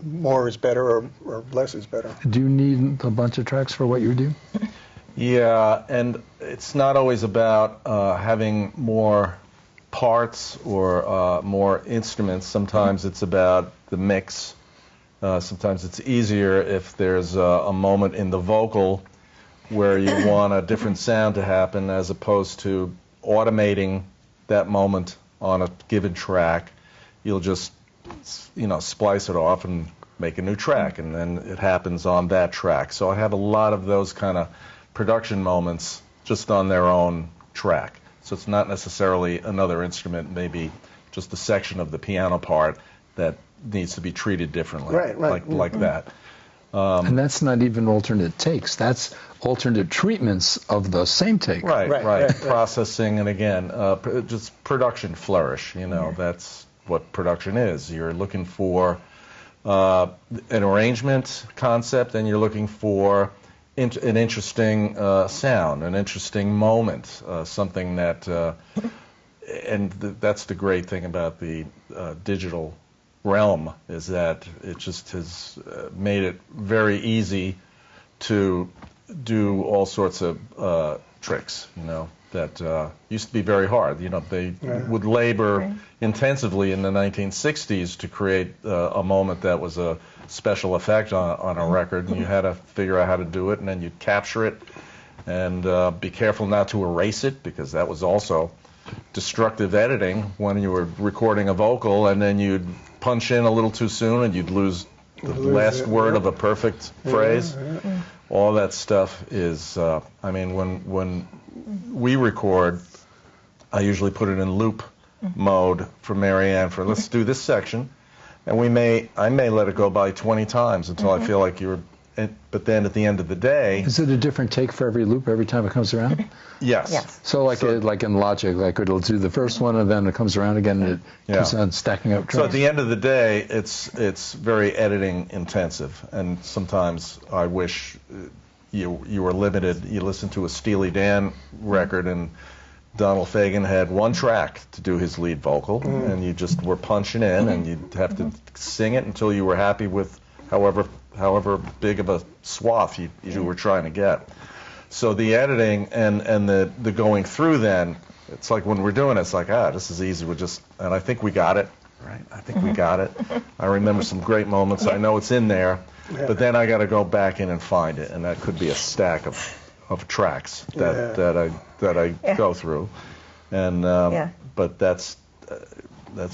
more is better or less is better. Do you need a bunch of tracks for what you do? Yeah, and it's not always about having more parts or more instruments. Sometimes it's about the mix. Sometimes it's easier if there's a moment in the vocal where you want a different sound to happen, as opposed to automating that moment on a given track. You'll just, splice it off and make a new track, and then it happens on that track. So I have a lot of those kind of production moments just on their own track. So it's not necessarily another instrument, maybe just a section of the piano part that needs to be treated differently, right. like that. And that's not even alternate takes. That's alternate treatments of the same take. Right. Processing, and again, just production flourish. That's what production is. You're looking for an arrangement concept, and you're looking for an interesting sound, an interesting moment, something that, and that's the great thing about the digital realm, is that it just has made it very easy to do all sorts of tricks, that used to be very hard. They would labor intensively in the 1960s to create a moment that was a special effect on a record, and you had to figure out how to do it, and then you'd capture it and be careful not to erase it, because that was also destructive editing when you were recording a vocal, and then you'd punch in a little too soon and you'd lose the last word of a perfect phrase. All that stuff is, when we record, I usually put it in loop mode for Marianne for let's do this section, and I may let it go by 20 times until I feel like but then at the end of the day... Is it a different take for every loop every time it comes around? Yes. So like in Logic, like it'll do the first one and then it comes around again and it keeps on stacking up tracks. So at the end of the day, it's very editing intensive, and sometimes I wish you were limited. You listen to a Steely Dan record, and Donald Fagen had one track to do his lead vocal, and you just were punching in, and you'd have to sing it until you were happy with however big of a swath you were trying to get. So the editing and the going through then, it's like when we're doing it, it's like, this is easy. And I think we got it, right? I think we got it. I remember some great moments. I know it's in there, but then I got to go back in and find it, and that could be a stack of tracks that I go through, and but that's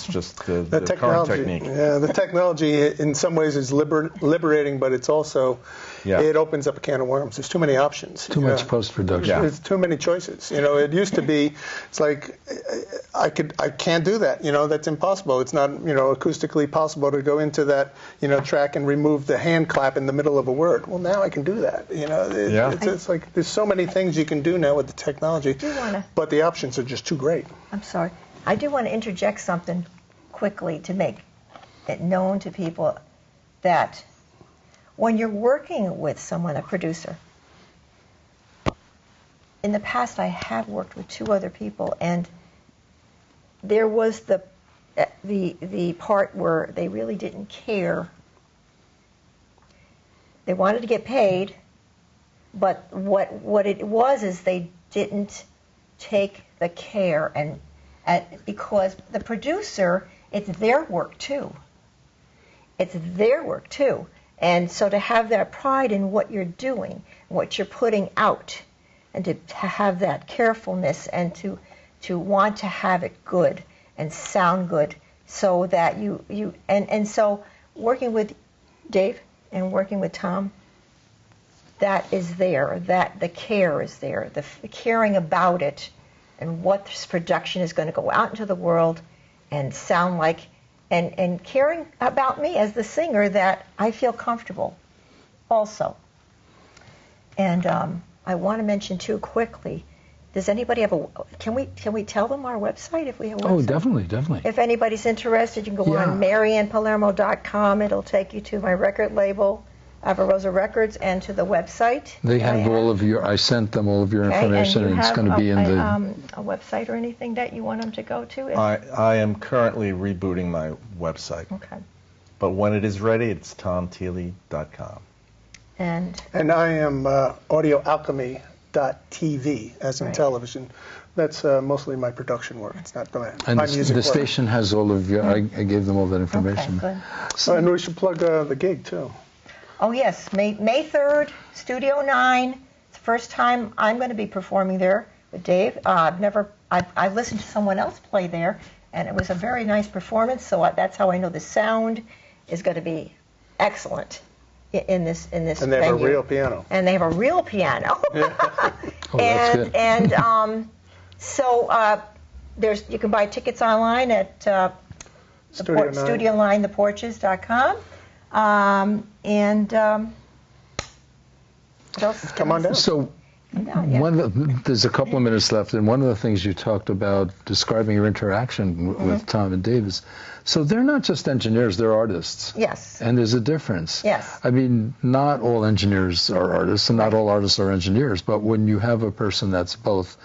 just the current technique. Yeah, the technology in some ways is liberating, but it's also it opens up a can of worms. There's too many options. Too much post-production. Yeah. There's too many choices. It used to be, it's like I can't do that. That's impossible. It's not acoustically possible to go into that track and remove the hand clap in the middle of a word. Well, now I can do that. It's like there's so many things you can do now with the technology, but the options are just too great. I'm sorry. I do want to interject something quickly to make it known to people that when you're working with someone, a producer, in the past I have worked with 2 other people, and there was the part where they really didn't care. They wanted to get paid, but what it was is they didn't take the care because the producer, it's their work too. It's their work too. And so to have that pride in what you're doing, what you're putting out, and to have that carefulness and to want to have it good and sound good, so that and so working with Dave and working with Tom, that is there, that the care is there, the caring about it, and what this production is going to go out into the world and sound like, and caring about me as the singer, that I feel comfortable also. And I want to mention too quickly, does anybody have can we tell them our website if we have a website? Oh, definitely. If anybody's interested, you can go on MaryAnnPalermo.com. It'll take you to my record label, Avarosa Records, and to the website. They have I sent them all of your information, and it's going to be in a website or anything that you want them to go to? I am currently rebooting my website. Okay. But when it is ready, it's TomTeeley.com. And I am audioalchemy.tv, as in television. That's mostly my production work. It's not my music work. The station has all of your, I gave them all that information. Okay, good. So, and we should plug the gig, too. Oh, yes. May 3rd, Studio 9. It's the first time I'm going to be performing there with Dave. I listened to someone else play there, and it was a very nice performance, so that's how I know the sound is going to be excellent in this venue. And they have a real piano. And they have a real piano. Oh, that's good. And so you can buy tickets online at StudioLineThePorches.com. What else? Come on down. So there's a couple of minutes left, and one of the things you talked about describing your interaction with Tom and Dave is, so they're not just engineers, they're artists. Yes. And there's a difference. Yes. I mean, not all engineers are artists, and not all artists are engineers, but when you have a person that's both,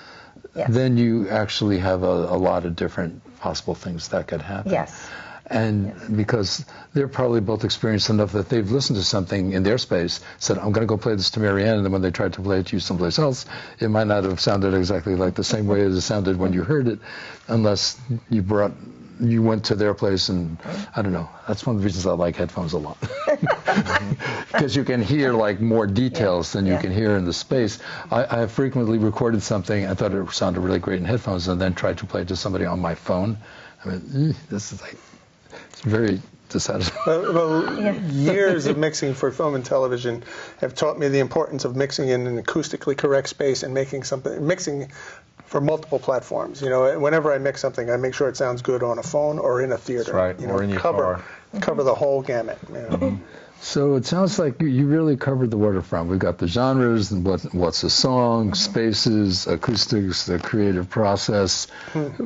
then you actually have a lot of different possible things that could happen. Yes. And because they're probably both experienced enough that they've listened to something in their space, said, I'm going to go play this to Mary Ann, and then when they tried to play it to you someplace else, it might not have sounded exactly like the same way as it sounded when you heard it, unless you went to their place, and I don't know. That's one of the reasons I like headphones a lot. Because you can hear like more details than you can hear in the space. I have frequently recorded something, I thought it sounded really great in headphones, and then tried to play it to somebody on my phone. I mean, this is like, it's very dissatisfying. Years of mixing for film and television have taught me the importance of mixing in an acoustically correct space and mixing for multiple platforms. Whenever I mix something, I make sure it sounds good on a phone or in a theater. That's right, or in your car. Cover the whole gamut. So it sounds like you really covered the waterfront. We've got the genres, and what's a song, spaces, acoustics, the creative process,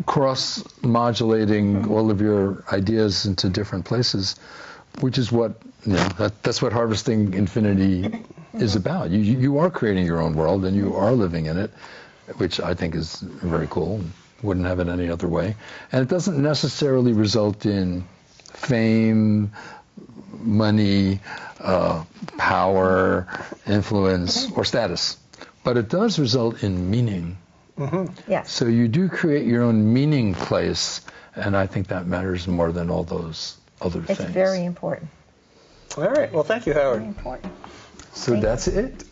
cross-modulating all of your ideas into different places, which is what, that's what Harvesting Infinity is about. You are creating your own world, and you are living in it. which I think is very cool. Wouldn't have it any other way. And it doesn't necessarily result in fame, money, power, influence, or status. But it does result in meaning. Yes. So you do create your own meaning place, and I think that matters more than all those other things. It's very important. All right. Well, thank you, Howard. Very important. So that's it.